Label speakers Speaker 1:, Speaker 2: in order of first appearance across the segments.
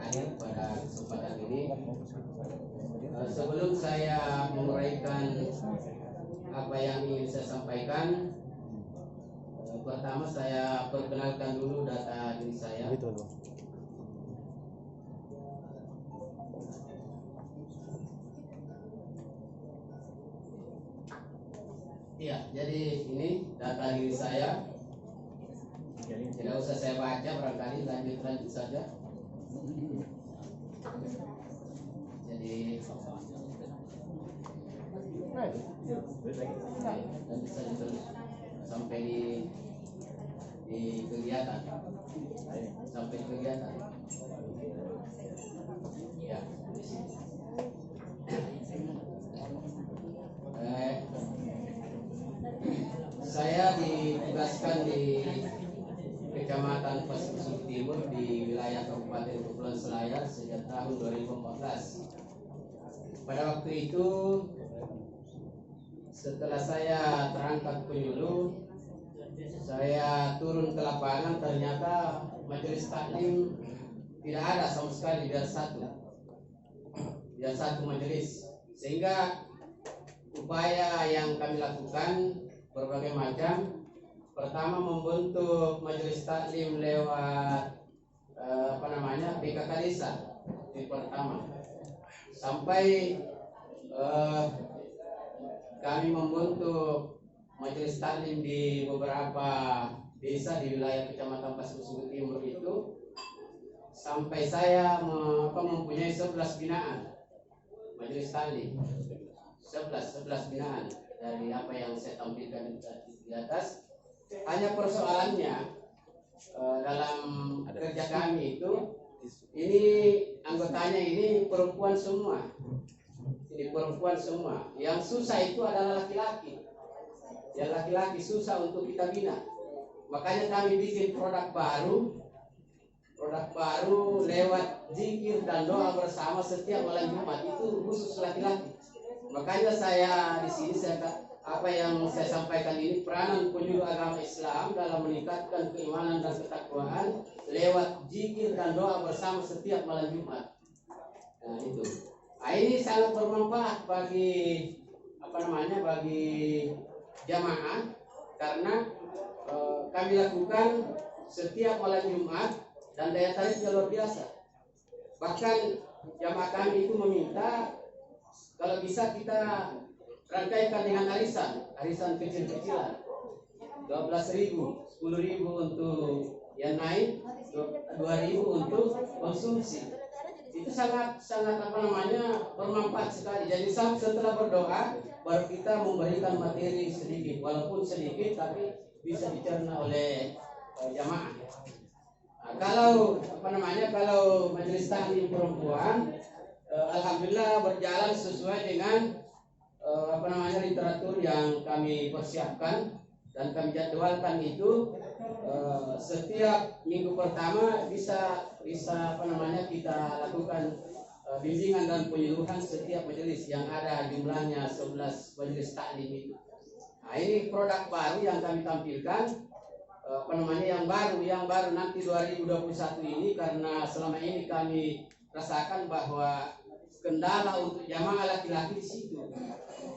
Speaker 1: hadir pada kesempatan ini. Sebelum saya menguraikan apa yang ingin saya sampaikan, pertama saya perkenalkan dulu data diri saya. Ya, jadi ini data diri saya. Tidak usah saya baca, barangkali lanjut saja. Jadi lanjut saja terus sampai di kegiatan, sampai kegiatan. Ya. Saya ditugaskan di Kecamatan Pasir Timur di wilayah Kabupaten Kepulauan Selayar sejak tahun 2014. Pada waktu itu, setelah saya terangkat penyuluh, saya turun ke lapangan, ternyata majelis taklim tidak ada sama sekali, biar satu majelis, sehingga upaya yang kami lakukan berbagai macam. Pertama, membentuk majelis taklim lewat PKK desa di pertama, sampai kami membentuk majelis taklim di beberapa desa di wilayah Kecamatan Pasir Timur itu, sampai saya mempunyai 11 binaan majelis taklim, 11 binaan dari apa yang saya tampilkan di atas. Hanya persoalannya dalam kerja kami itu, ini anggotanya ini perempuan semua. Ini perempuan semua. Yang susah itu adalah laki-laki. Yang laki-laki susah untuk kita bina. Makanya kami bikin produk baru lewat zikir dan doa bersama setiap malam Jumat, itu khusus laki-laki. Makanya saya di sini apa yang saya sampaikan ini, peranan penyuluh agama Islam dalam meningkatkan keimanan dan ketakwaan lewat zikir dan doa bersama setiap malam Jumat. Nah, itu. Nah, ini sangat bermanfaat bagi bagi jamaah, karena kami lakukan setiap malam Jumat dan daya tariknya luar biasa. Bahkan jamaah kami itu meminta kalau bisa kita rangkaikan dengan arisan kecil-kecilan, 12.000, 10.000 untuk yang naik, 2.000 untuk konsumsi. Itu sangat bermanfaat sekali. Jadi setelah berdoa baru kita memberikan materi sedikit, walaupun sedikit tapi bisa dicerna oleh jamaah. Nah, kalau majelis taklim perempuan, alhamdulillah berjalan sesuai dengan literatur yang kami persiapkan dan kami jadwalkan itu. Setiap minggu pertama bisa kita lakukan bimbingan dan penyuluhan setiap majelis yang ada jumlahnya 11 majelis taklim itu. Nah, ini produk baru yang kami tampilkan, yang baru nanti 2021 ini, karena selama ini kami rasakan bahwa kendala untuk jamaah laki-laki di situ,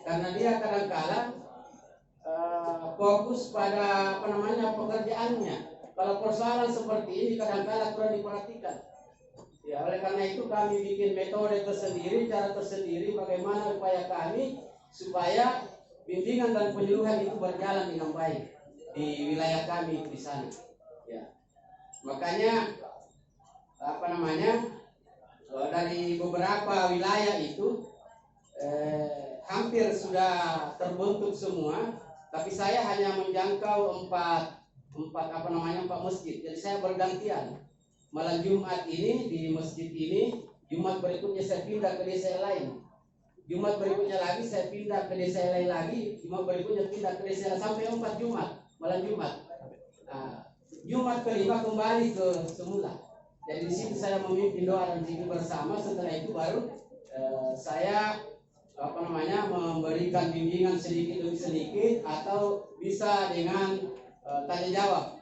Speaker 1: karena dia kadang-kala fokus pada pekerjaannya. Kalau persoalan seperti ini kadang-kala kurang diperhatikan. Ya, oleh karena itu kami bikin metode tersendiri, cara tersendiri bagaimana upaya kami supaya bimbingan dan penyuluhan itu berjalan dengan baik di wilayah kami di sana. Ya. Makanya dari beberapa wilayah itu hampir sudah terbentuk semua, tapi saya hanya menjangkau empat masjid. Jadi saya bergantian. Malam Jumat ini di masjid ini, Jumat berikutnya saya pindah ke desa lain. Jumat berikutnya lagi saya pindah ke desa lain lagi, Jumat berikutnya pindah ke desa lain, sampai 4 Jumat, malam Jumat. Nah, Jumat kelima kembali ke semula. Jadi di situ saya memimpin doa dan zikir bersama. Setelah itu baru saya memberikan bimbingan sedikit demi sedikit, atau bisa dengan tanya jawab.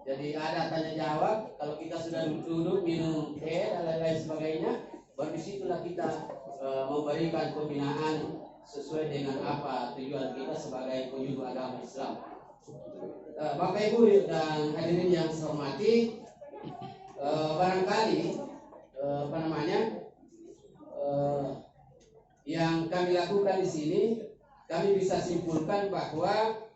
Speaker 1: Jadi ada tanya jawab, kalau kita sudah duduk minum teh dan lain-lain itulah kita memberikan pembinaan sesuai dengan apa tujuan kita sebagai penyuluh agama Islam. Bapak Ibu dan hadirin yang saya hormati, barangkali yang kami lakukan di sini, kami bisa simpulkan bahwa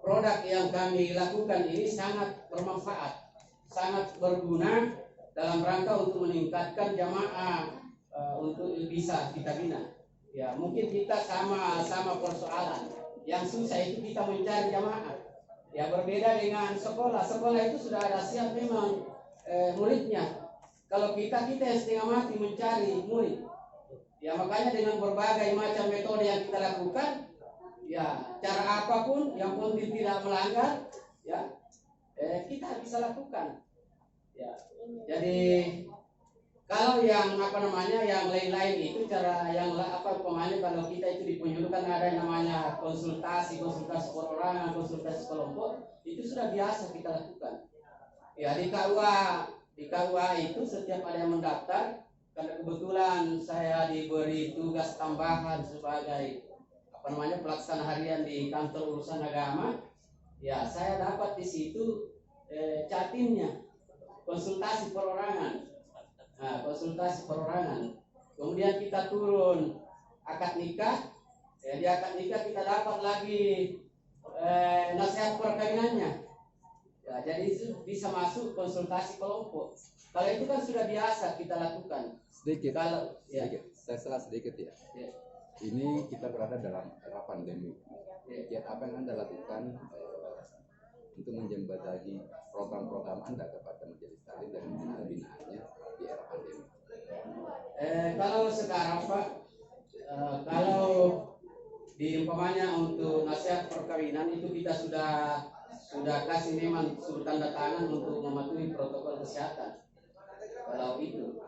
Speaker 1: produk yang kami lakukan ini sangat bermanfaat, sangat berguna dalam rangka untuk meningkatkan jamaah untuk bisa kita bina. Ya, mungkin kita sama persoalan. Yang susah itu kita mencari jamaah. Ya, berbeda dengan sekolah. Sekolah itu sudah ada siap memang muridnya. Kalau kita yang setengah mati mencari murid. Ya, makanya dengan berbagai macam metode yang kita lakukan, ya cara apapun yang penting tidak melanggar, ya kita bisa lakukan. Ya, jadi kalau yang yang lain-lain itu cara yang kalau kita itu di penyuluh kan ada yang namanya konsultasi perorangan, konsultasi kelompok, itu sudah biasa kita lakukan. Ya, di KUA itu setiap ada yang mendaftar, karena kebetulan saya diberi tugas tambahan sebagai pelaksana harian di kantor urusan agama, ya saya dapat di situ catimnya konsultasi perorangan. Nah, konsultasi perorangan. Kemudian kita turun akad nikah. Ya, di akad nikah kita dapat lagi nasihat perkawinannya. Ya, jadi itu bisa masuk konsultasi kelompok. Kalau itu kan sudah biasa kita lakukan.
Speaker 2: Sedikit.
Speaker 1: Kalau
Speaker 2: sedikit. Saya salah sedikit ya.
Speaker 1: Ya.
Speaker 2: Ini kita berada dalam era pandemi. Kiat apa yang Anda lakukan untuk menjembatani program-program Anda kepada majelis taklim dan bina-binaannya di era pandemi?
Speaker 1: Kalau sekarang Pak, kalau di umpamanya untuk nasihat perkawinan itu kita sudah kasih memang suruh tanda tangan untuk mematuhi protokol kesehatan. Kalau itu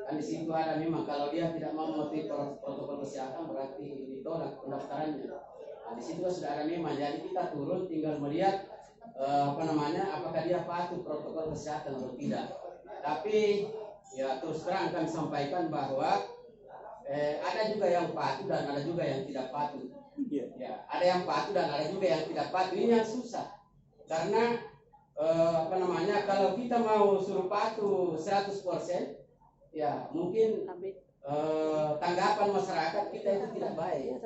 Speaker 1: kan di situ ada memang kalau dia tidak mau mematuhi protokol kesehatan berarti ditolak pendaftarannya. Nah, di situ sudah ada memang, jadi kita turun tinggal melihat apakah dia patuh protokol kesehatan atau tidak. Tapi ya terus terang kami sampaikan bahwa ada juga yang patuh dan ada juga yang tidak patuh. Ya, ada yang patuh dan ada juga yang tidak patuh. Ini yang susah. Karena kalau kita mau suruh patuh 100%, ya mungkin tanggapan masyarakat kita itu tidak baik.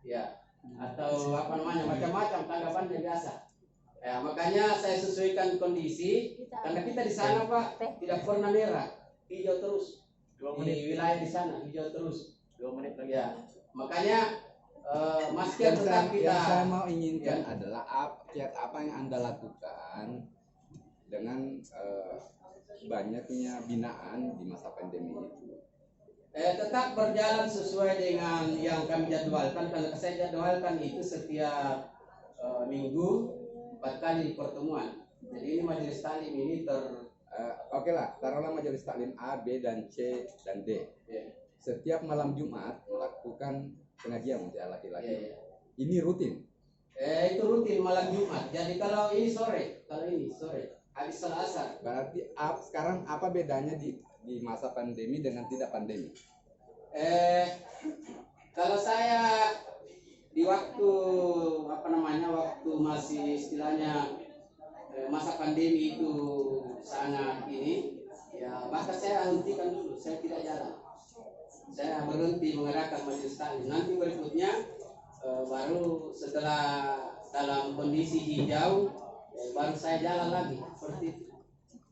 Speaker 1: Ya, atau macam-macam tanggapannya biasa. Ya, makanya saya sesuaikan kondisi karena kita di sana Pak tidak pernah merah, hijau terus. Di wilayah di sana hijau terus 2 menit lagi. Ya, makanya masker tetap kita.
Speaker 2: Yang saya mau inginkan adalah kiat apa yang Anda lakukan dengan banyaknya binaan di masa pandemi itu.
Speaker 1: Tetap berjalan sesuai dengan yang kami jadwalkan. Karena saya jadwalkan itu setiap minggu 4 kali pertemuan. Jadi ini majelis taklim ini
Speaker 2: Oke lah, taruhlah majelis taklim A, B, dan C, dan D. Setiap malam Jumat melakukan pengajian untuk laki-laki. Ini rutin?
Speaker 1: Itu rutin malam Jumat. Jadi kalau ini sore, habis salat asar.
Speaker 2: Berarti sekarang apa bedanya di masa pandemi dengan tidak pandemi?
Speaker 1: Kalau saya di waktu waktu masih istilahnya masa pandemi itu sangat ini, ya bahkan saya hentikan dulu, saya tidak jalan. Saya berhenti menggerakkan majelis taklim. Nanti berikutnya baru setelah dalam kondisi hijau baru saya jalan lagi seperti itu.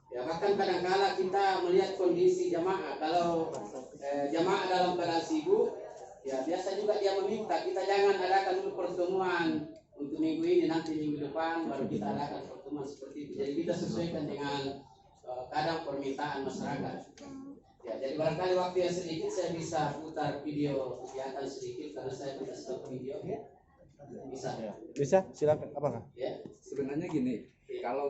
Speaker 1: Ya, bahkan kadang-kala kita melihat kondisi jamaah. Kalau jamaah dalam keadaan sibuk, ya biasa juga dia meminta kita jangan adakan dulu pertemuan untuk minggu ini, nanti minggu depan baru kita adakan pertemuan seperti itu. Jadi kita sesuaikan dengan kadang permintaan masyarakat. Ya, jadi barangkali waktu yang sedikit saya bisa putar video kegiatan sedikit karena saya tidak stop video. Bisa.
Speaker 3: Bisa, silakan. Apakah?
Speaker 1: Ya.
Speaker 2: Sebenarnya gini, kalau